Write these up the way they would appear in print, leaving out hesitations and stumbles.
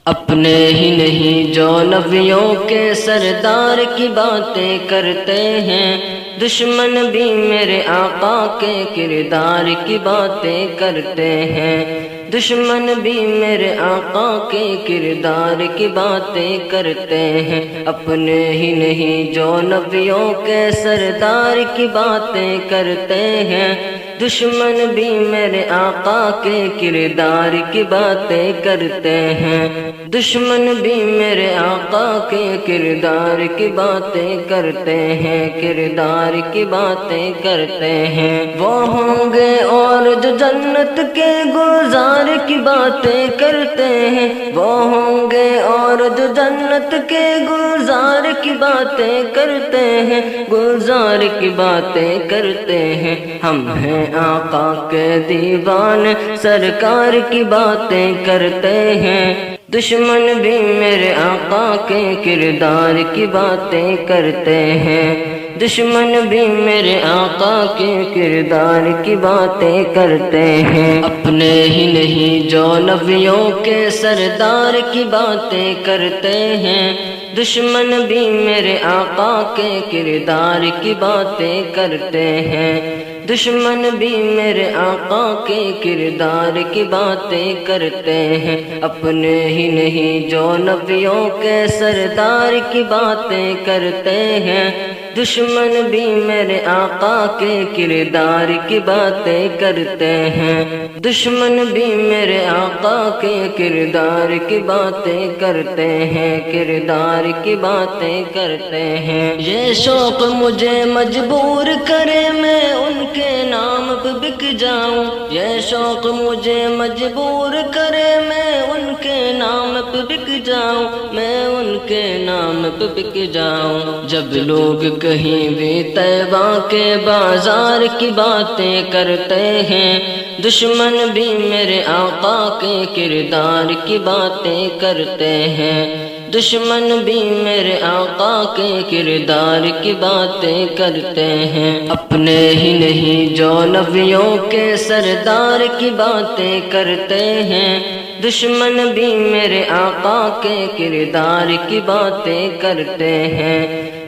اپنے ہی نہیں جو نبیوں کے سردار کی باتیں کرتے ہیں، دشمن بھی میرے آقا کے کردار کی باتیں کرتے ہیں، دشمن بھی میرے آقا کے کردار کی باتیں کرتے ہیں۔ اپنے ہی نہیں جو نبیوں کے سردار کی باتیں کرتے ہیں، دشمن بھی میرے آقا کے کردار کی باتیں کرتے ہیں، دشمن بھی میرے آقا کے کردار کی باتیں کرتے ہیں، کردار کی باتیں کرتے ہیں۔ وہ ہوں گے اور جو جنت کے گلزار کی باتیں کرتے ہیں، وہ ہوں گے اور جو جنت کے گلزار کی باتیں کرتے ہیں، گلزار کی باتیں کرتے ہیں۔ ہم ہیں آقا کے دیوانے، سرکار کی باتیں کرتے ہیں، دشمن بھی میرے آقا کے کردار کی باتیں کرتے ہیں، دشمن بھی میرے آقا کے کردار کی باتیں کرتے ہیں۔ اپنے ہی نہیں جو نبیوں کے سردار کی باتیں کرتے ہیں، دشمن بھی میرے آقا کے کردار کی باتیں کرتے ہیں، دشمن بھی میرے آقا کے کردار کی باتیں کرتے ہیں۔ اپنے ہی نہیں جو نبیوں کے سردار کی باتیں کرتے ہیں، دشمن بھی میرے آقا کے کردار کی باتیں کرتے ہیں، دشمن بھی میرے آقا کے کردار کی باتیں کرتے ہیں، کردار کی باتیں کرتے ہیں۔ یہ شوق مجھے مجبور کرے میں ان کے نام پہ بک جاؤں، یہ شوق مجھے مجبور کرے میں ان کے نام پہ بک جاؤں، میں ان کے نام پہ بک جاؤں۔ جب لوگ کہیں بھی طیبہ کے بازار کی باتیں کرتے ہیں، دشمن بھی میرے آقا کے کردار کی باتیں کرتے ہیں، دشمن بھی میرے آقا کے کردار کی باتیں کرتے ہیں۔ اپنے ہی نہیں جو نبیوں کے سردار کی باتیں کرتے ہیں، دشمن بھی میرے آقا کے کردار کی باتیں کرتے ہیں،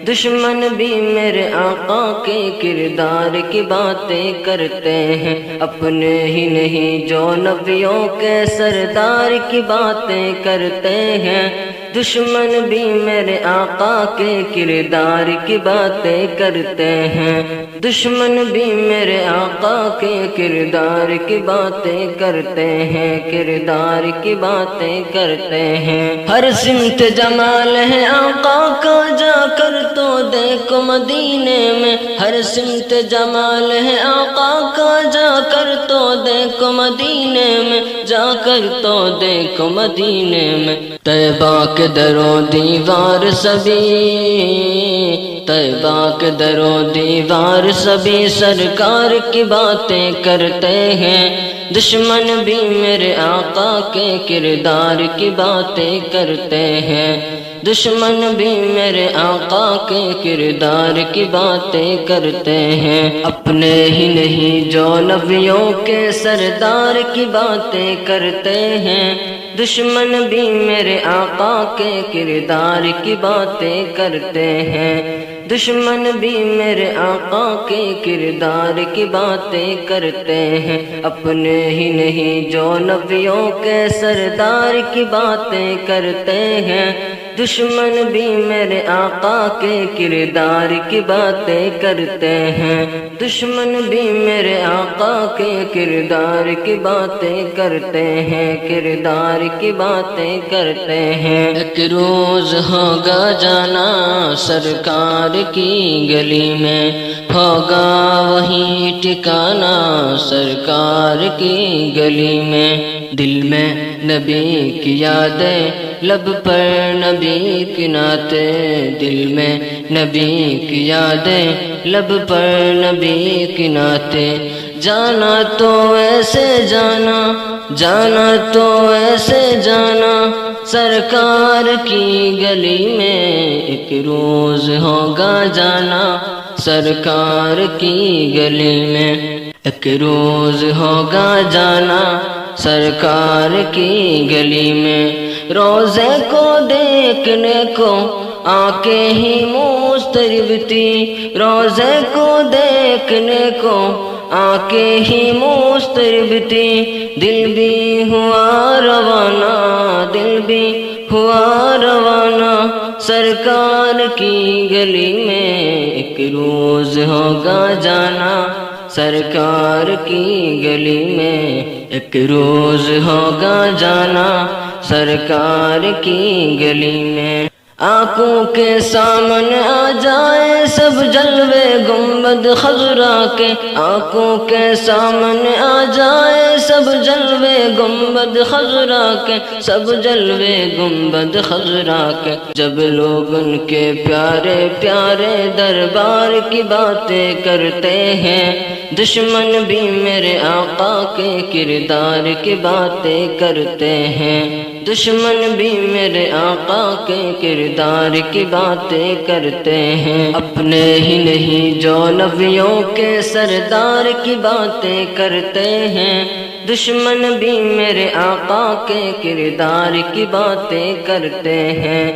دشمن بھی میرے آقا کے کردار کی باتیں کرتے ہیں۔ اپنے ہی نہیں جو نبیوں کے سردار کی باتیں کرتے ہیں، دشمن بھی میرے آقا کے کردار کی باتیں کرتے ہیں، دشمن بھی میرے آقا کے کردار کی باتیں کرتے ہیں، کردار کی باتیں کرتے ہیں۔ ہر سمت جمال ہے آقا کا، جا کر تو دیکھو مدینے میں، ہر سمت جمال ہے آقا کا، جا کر تو دیکھو مدینے میں، جا کر تو دیکھو مدینے میں۔ طیبہ کے در و دیوار سبھی، طیبہ کے در و دیوار سبھی سرکار کی باتیں کرتے ہیں، دشمن بھی میرے آقا کے کردار کی باتیں کرتے ہیں، دشمن بھی میرے آقا کے کردار کی باتیں کرتے ہیں۔ اپنے ہی نہیں جو نبیوں کے سردار کی باتیں کرتے ہیں، دشمن بھی میرے آقا کے کردار کی باتیں کرتے ہیں، دشمن بھی میرے آقا کے کردار کی باتیں کرتے ہیں۔ اپنے ہی نہیں جو نبیوں کے سردار کی باتیں کرتے ہیں، دشمن بھی میرے آقا کے کردار کی باتیں کرتے ہیں، دشمن بھی میرے آقا کے کردار کی باتیں کرتے ہیں، کردار کی باتیں کرتے ہیں۔ ایک روز ہوگا جانا سرکار کی گلی میں، ہوگا وہیں ٹھکانا سرکار کی گلی میں، دل میں نبی کی یادیں، لب پر نبی کی نعتیں، دل میں نبی کی یادیں، لب پر نبی کی نعتیں۔ جانا تو ایسے جانا، جانا تو ایسے جانا سرکار کی گلی میں، ایک روز ہوگا جانا سرکار کی گلی میں، ایک روز ہوگا جانا سرکار کی گلی میں، روزے کو دیکھنے کو آنکھیں ہی مضطرب تھی، روزے کو دیکھنے کو آنکھیں ہی مضطرب تھی، دل بھی ہوا روانہ، دل بھی ہوا روانہ، سرکار کی گلی میں ایک روز ہوگا جانا، سرکار کی گلی میں ایک روز ہوگا جانا، سرکار کی گلی میں۔ آنکھوں کے سامنے آ جائے سب جلوے گنبد خضرا کے، آنکھوں کے سامنے آ جائے سب جلوے گنبد خضرا کے، سب جلوے گنبد خضرا کے، جب لوگ ان کے پیارے پیارے دربار کی باتیں کرتے ہیں، دشمن بھی میرے آقا کے کردار کی باتیں کرتے ہیں، دشمن بھی میرے آقا کے کردار کی باتیں کرتے ہیں، اپنے ہی نہیں جو نبیوں کے سردار کی باتیں کرتے ہیں، دشمن بھی میرے آقا کے کردار کی باتیں کرتے ہیں،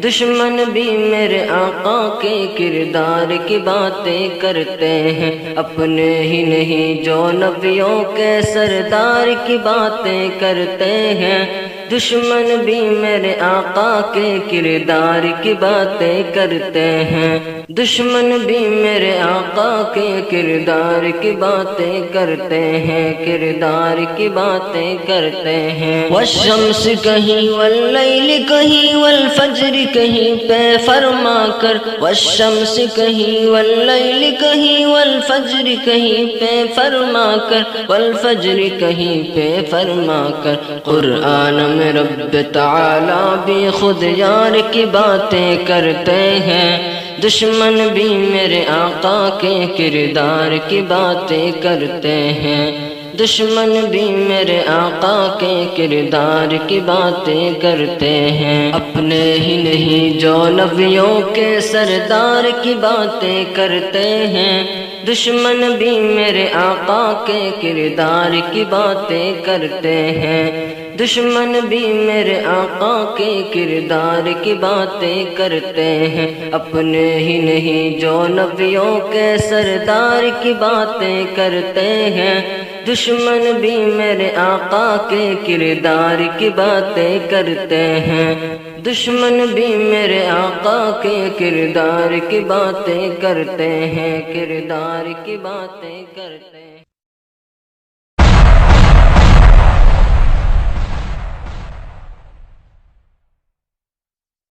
دشمن بھی میرے آقا کے کردار کی باتیں کرتے ہیں، اپنے ہی نہیں جو نبیوں کے سردار کی باتیں کرتے ہیں، دشمن بھی میرے آقا کے کردار کی باتیں کرتے ہیں، دشمن بھی میرے آقا کے کردار کی باتیں کرتے ہیں، کردار کی باتیں کرتے ہیں۔ والشمس کہیں واللیل کہیں والفجر کہیں پہ فرما کر، والشمس کہیں واللیل کہیں والفجر کہیں پہ فرما کر، والفجر کہیں پہ فرما کر، قرآن میں رب تعالیٰ بھی خود یار کی باتیں کرتے ہیں، دشمن بھی میرے آقا کے کردار کی باتیں کرتے ہیں، دشمن بھی میرے آقا کے کردار کی باتیں کرتے ہیں، اپنے ہی نہیں جو نبیوں کے سردار کی باتیں کرتے ہیں، دشمن بھی میرے آقا کے کردار کی باتیں کرتے ہیں، دشمن بھی میرے آقا کے کردار کی باتیں کرتے ہیں، اپنے ہی نہیں جو نبیوں کے سردار کی باتیں کرتے ہیں، دشمن بھی میرے آقا کے کردار کی باتیں کرتے ہیں، دشمن بھی میرے آقا کے کردار کی باتیں کرتے ہیں، کردار کی باتیں کرتے ہیں۔